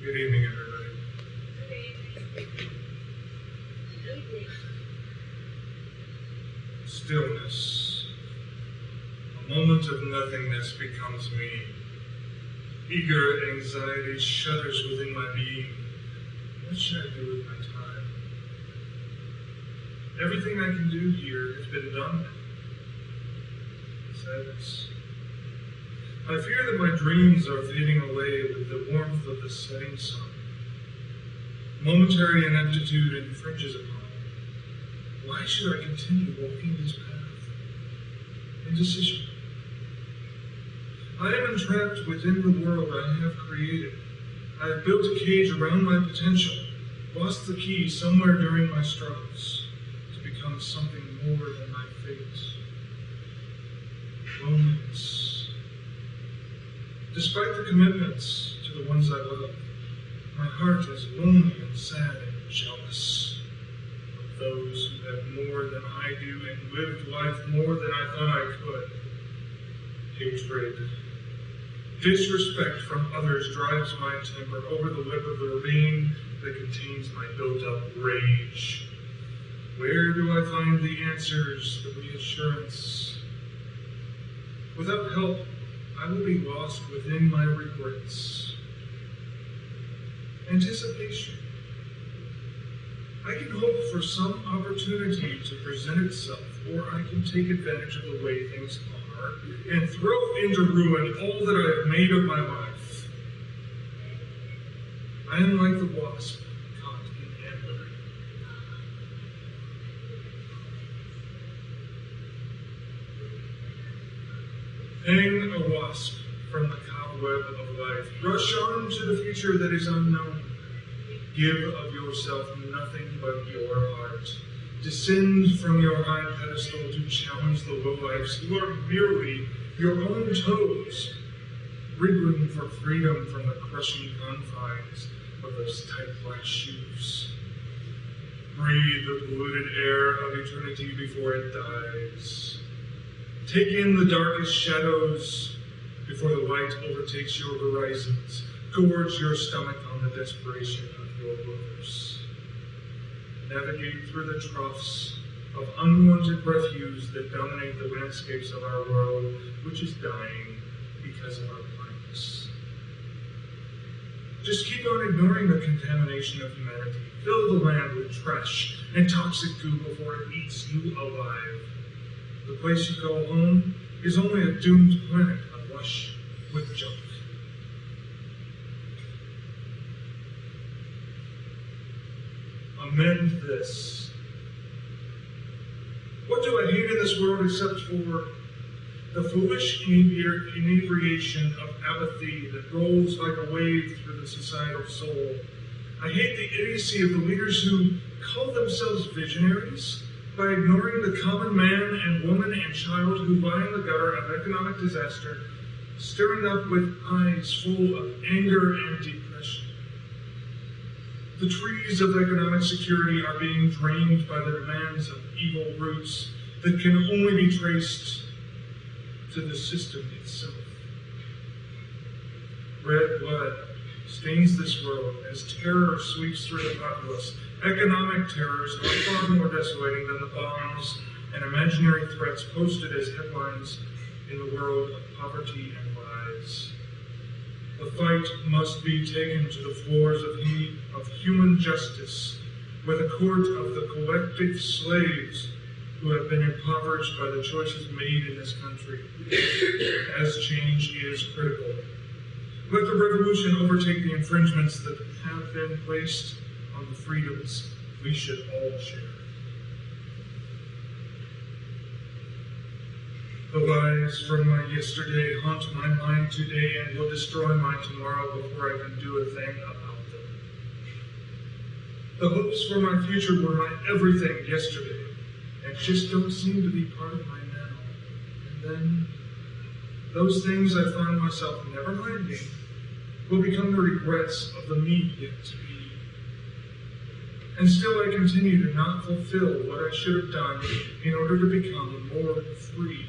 Good evening, everybody. Good evening. Stillness. A moment of nothingness becomes me. Eager anxiety shudders within my being. What should I do with my time? Everything I can do here has been done. Sadness. I fear that my dreams are fading away with the warmth of the setting sun. Momentary ineptitude infringes upon me. Why should I continue walking this path? Indecision. I am entrapped within the world I have created. I have built a cage around my potential, lost the key somewhere during my struggles to become something more than my fate. Loneliness. Despite the commitments to the ones I love, my heart is lonely and sad and jealous of those who have more than I do and lived life more than I thought I could. Hatred. Disrespect from others drives my temper over the lip of the ravine that contains my built-up rage. Where do I find the answers, the reassurance? Without help, I will be lost within my regrets. Anticipation. I can hope for some opportunity to present itself, or I can take advantage of the way things are and throw into ruin all that I have made of my life. I am like the wasp caught in amber. Hang a wasp from the cobweb of life. Rush on to the future that is unknown. Give of yourself nothing but your heart. Descend from your high pedestal to challenge the lowlifes who are merely your own toes, wriggling for freedom from the crushing confines of those tight black shoes. Breathe the polluted air of eternity before it dies. Take in the darkest shadows before the light overtakes your horizons. Gorge your stomach on the desperation of your lovers. Navigate through the troughs of unwanted refuse that dominate the landscapes of our world, which is dying because of our blindness. Just keep on ignoring the contamination of humanity. Fill the land with trash and toxic goo before it eats you alive. The place you call home is only a doomed planet awash with junk. Amend this. What do I hate in this world except for the foolish inebriation of apathy that rolls like a wave through the societal soul? I hate the idiocy of the leaders who call themselves visionaries by ignoring the common man and woman and child who lie in the gutter of economic disaster, staring up with eyes full of anger and depression. The trees of economic security are being drained by the demands of evil roots that can only be traced to the system itself. Red blood stains this world as terror sweeps through the populace. Economic terrors are far more desolating than the bombs and imaginary threats posted as headlines in the world of poverty and lies. The fight must be taken to the floors of human justice, where the court of the collective slaves who have been impoverished by the choices made in this country, as change is critical. Let the revolution overtake the infringements that have been placed on the freedoms we should all share. The lies from my yesterday haunt my mind today and will destroy my tomorrow before I can do a thing about them. The hopes for my future were my everything yesterday and just don't seem to be part of my now. And then, those things I find myself never minding will become the regrets of the me yet to be. And still I continue to not fulfill what I should have done in order to become more free.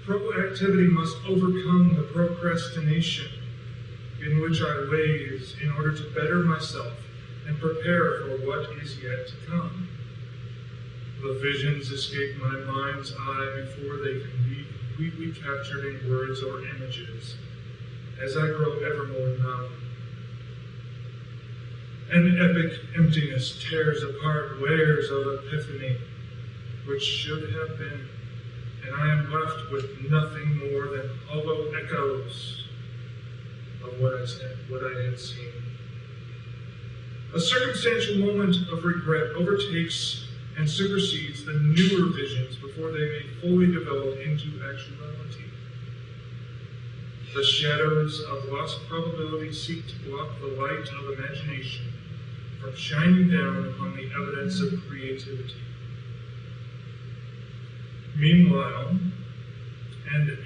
Proactivity must overcome the procrastination in which I laze in order to better myself and prepare for what is yet to come. The visions escape my mind's eye before they can be completely captured in words or images, as I grow ever more numb. An epic emptiness tears apart layers of epiphany, which should have been, and I am left with nothing more than hollow echoes of what I had seen. A circumstantial moment of regret overtakes and supersedes the newer visions before they may fully develop into actuality. The shadows of lost probability seek to block the light of imagination from shining down upon the evidence of creativity. Meanwhile, an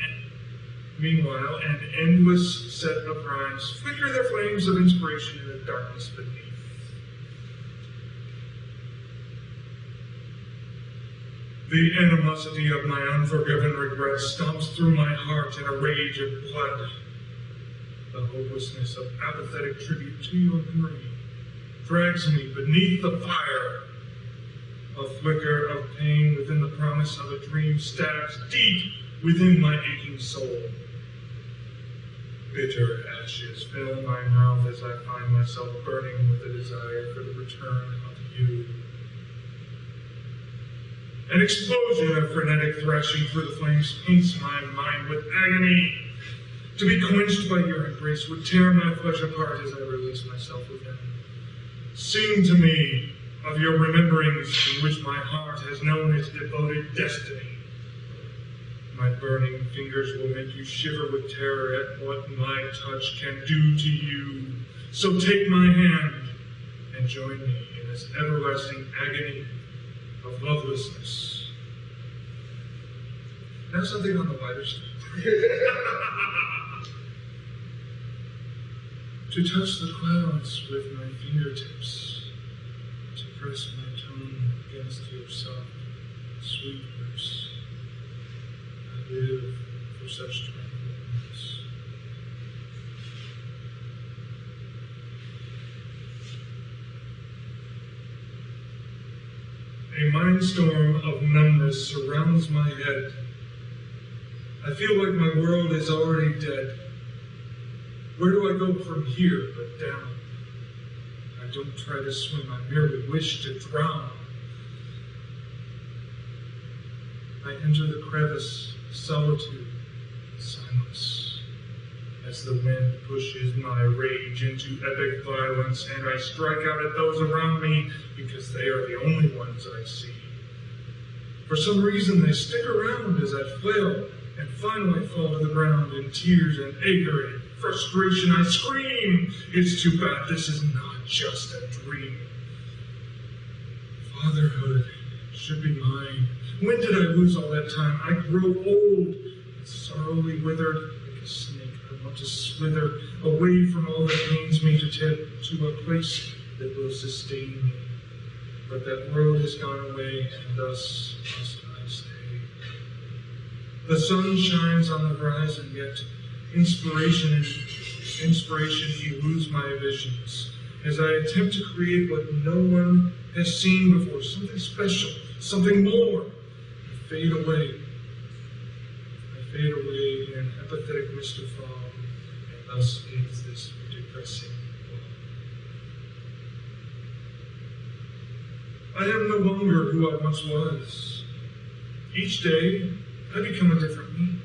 endless set of rhymes flicker their flames of inspiration in the darkness beneath. The animosity of my unforgiven regret stomps through my heart in a rage of blood. The hopelessness of apathetic tribute to your memory drags me beneath the fire. A flicker of pain within the promise of a dream stabs deep within my aching soul. Bitter ashes fill my mouth as I find myself burning with a desire for the return of you. An explosion of frenetic thrashing through the flames paints my mind with agony. To be quenched by your embrace would tear my flesh apart as I release myself within. Sing to me of your rememberings in which my heart has known its devoted destiny. My burning fingers will make you shiver with terror at what my touch can do to you. So take my hand and join me in this everlasting agony of lovelessness. Now something on the lighter side. To touch the clouds with my fingertips, to press my tongue against your soft, sweet lips. I live for such tranquil moments. A mindstorm of numbness surrounds my head. I feel like my world is already dead. Where do I go from here but down? I don't try to swim, I merely wish to drown. I enter the crevice, solitude, silence, as the wind pushes my rage into epic violence, and I strike out at those around me because they are the only ones I see. For some reason, they stick around as I flail and finally fall to the ground in tears and anger and frustration. I scream, it's too bad this is not just a dream. Fatherhood should be mine. When did I lose all that time? I grow old and sorrowfully withered like a snake. I want to slither away from all that pains me to a place that will sustain me. But that road has gone away, and thus must I stay. The sun shines on the horizon, yet inspiration eludes my visions as I attempt to create what no one has seen before, something special, something more. I fade away in an apathetic mist of fog, and thus ends this depressing I am no longer who I once was. Each day, I become a different me.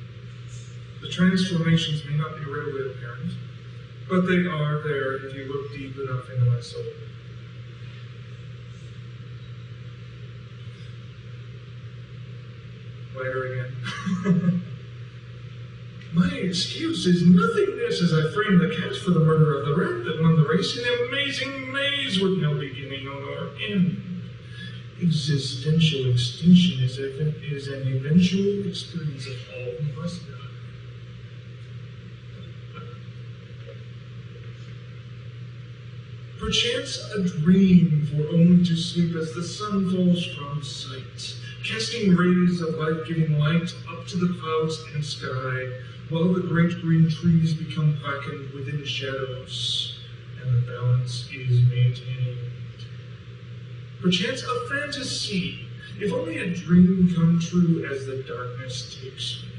The transformations may not be readily apparent, but they are there if you look deep enough into my soul. Later again. My excuse is nothingness as I frame the catch for the murder of the rat that won the race in an amazing maze with no beginning or end. Existential extinction is an eventual experience of all who must die. Perchance a dream for only to sleep as the sun falls from sight, casting rays of life-giving light up to the clouds and sky, while the great green trees become blackened within shadows, and the balance is maintained. Perchance a fantasy, if only a dream come true as the darkness takes me,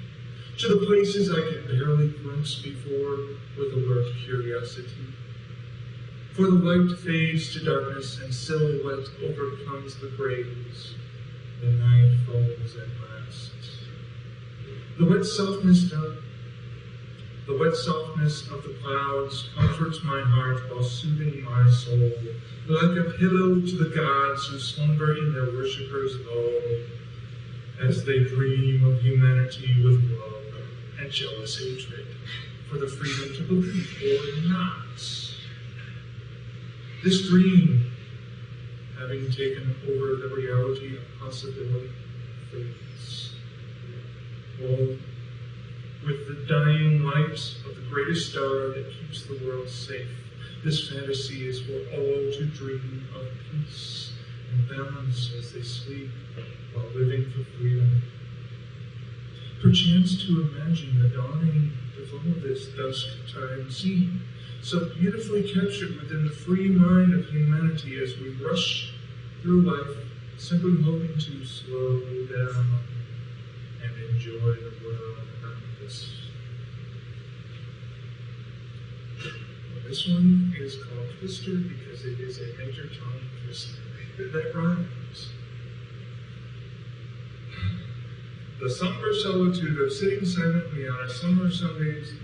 to the places I could barely glimpse before with alert curiosity. For the light fades to darkness and silhouette overcomes the graves. The night falls at last. The wet softness of the clouds comforts my heart while soothing my soul, like a pillow to the gods who slumber in their worshippers' hall, as they dream of humanity with love and jealous hatred for the freedom to believe or not. This dream, having taken over the reality of possibility, fades. Well, with the dying light of the greatest star that keeps the world safe, this fantasy is for all to dream of peace and balance as they sleep while living for freedom. Perchance to imagine the dawning of all this dusk time scene, so beautifully captured within the free mind of humanity as we rush through life, simply hoping to slow down and enjoy the world around us. Well, this one is called Twister because it is a major tone twister that rhymes. The somber solitude of sitting silently on a summer Sunday's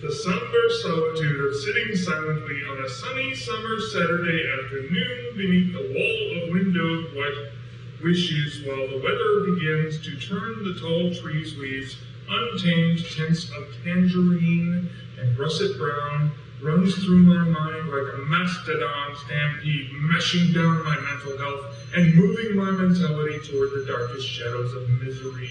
The somber solitude of sitting silently on a sunny summer Saturday afternoon beneath the wall of windowed white wishes while the weather begins to turn the tall trees' leaves untamed tints of tangerine and russet brown runs through my mind like a mastodon stampede, mashing down my mental health and moving my mentality toward the darkest shadows of misery.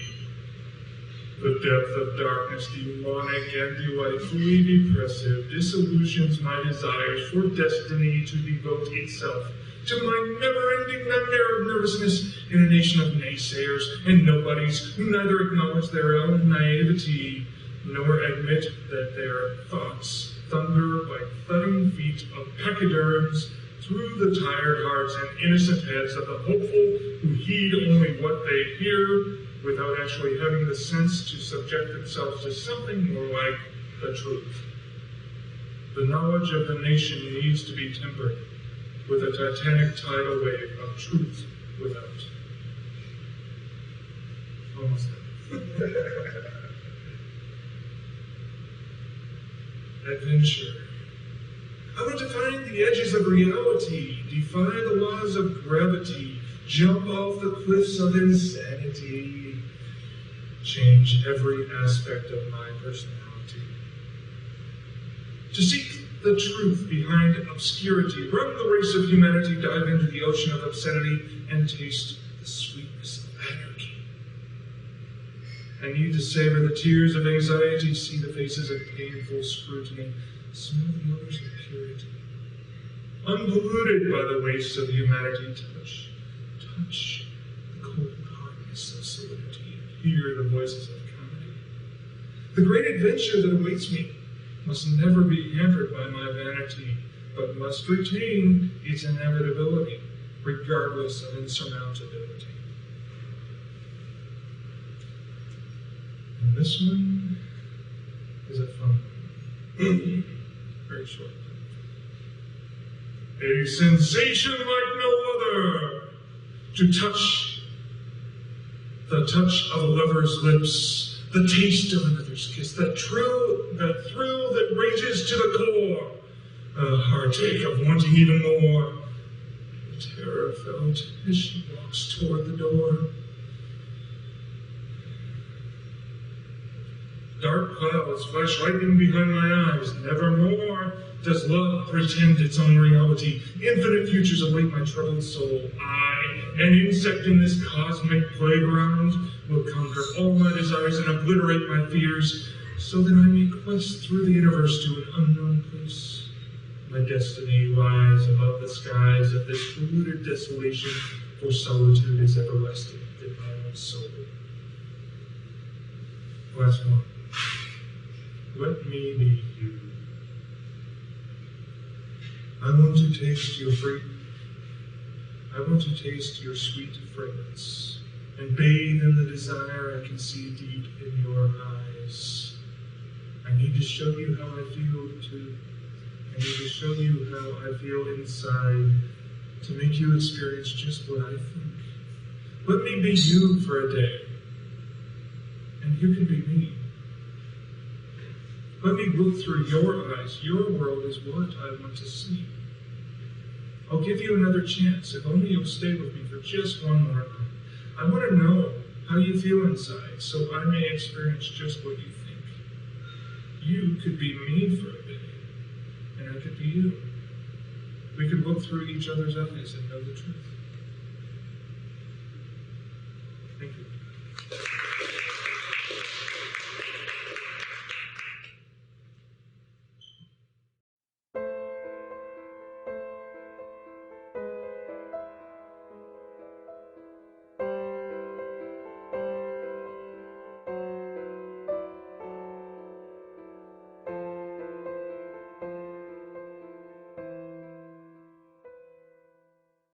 The depth of darkness, demonic and delightfully depressive, disillusions my desires for destiny to devote itself to my never-ending nightmare of nervousness in a nation of naysayers and nobodies who neither acknowledge their own naivety nor admit that their thoughts thunder like thudding feet of pachyderms through the tired hearts and innocent heads of the hopeful who heed only what they hear without actually having the sense to subject themselves to something more like the truth. The knowledge of the nation needs to be tempered with a titanic tidal wave of truth without. Almost there. Adventure. I want to find the edges of reality, defy the laws of gravity, jump off the cliffs of insanity, change every aspect of my personality. To seek the truth behind obscurity, run the race of humanity, dive into the ocean of obscenity, and taste the sweetness of anarchy. I need to savor the tears of anxiety, see the faces of painful scrutiny, smell the odors of purity. Unpolluted by the wastes of humanity, touch the cold hardness of solidity, and hear the voices of comedy. The great adventure that awaits me must never be hampered by my vanity, but must retain its inevitability, regardless of insurmountability. And this one is a fun one. Very short. A sensation like no other, to touch the touch of a lover's lips, the taste of another's kiss, that thrill that rages to the core, a heartache of wanting even more, the terror felt as she walks toward the door. Dark clouds flash lightning behind my eyes. Nevermore does love pretend its own reality. Infinite futures await my troubled soul. I, an insect in this cosmic playground, will conquer all my desires and obliterate my fears, so that I may quest through the universe to an unknown place, My destiny lies above the skies of this polluted desolation, for solitude is everlasting in my own soul. Last one. Let me be you. I want to taste your freedom. I want to taste your sweet fragrance and bathe in the desire I can see deep in your eyes. I need to show you how I feel too. I need to show you how I feel inside to make you experience just what I think. Let me be you for a day, and you can be me. Let me look through your eyes. Your world is what I want to see. I'll give you another chance, if only you'll stay with me for just one more night. I want to know how you feel inside, so I may experience just what you think. You could be me for a bit, and I could be you. We could look through each other's eyes and know the truth. Thank you.